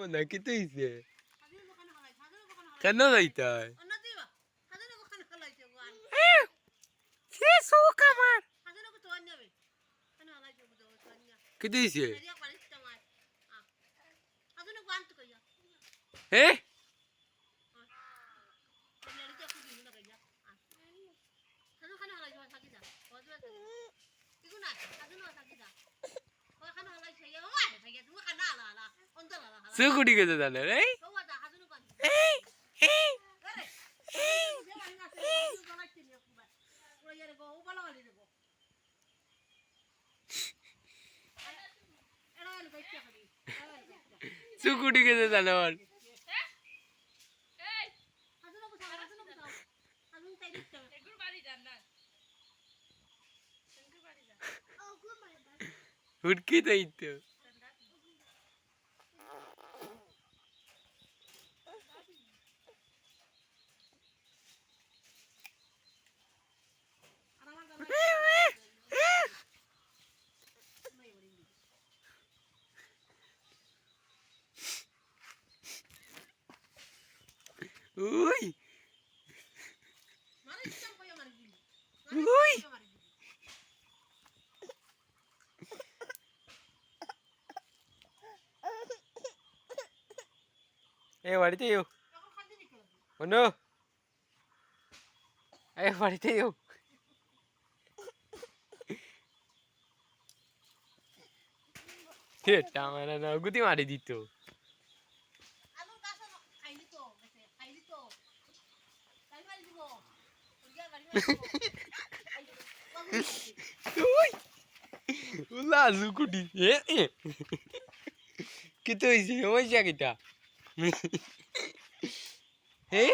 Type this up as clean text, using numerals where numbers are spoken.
নাকি তুইছে কেন যাইতাই সে শোক আমার কি দিছে হে সুকুটি গেছে জানে রে সুকুটি গেছে জানোর হুটকি তাই তো উই উই এ বাড়িতে ইউ বন্ধু এ বাড়িতে ইউ এটা মানে না গুতি মারি দিত উলা জুকুটি এ কি তো হইছে হইছে কিটা হে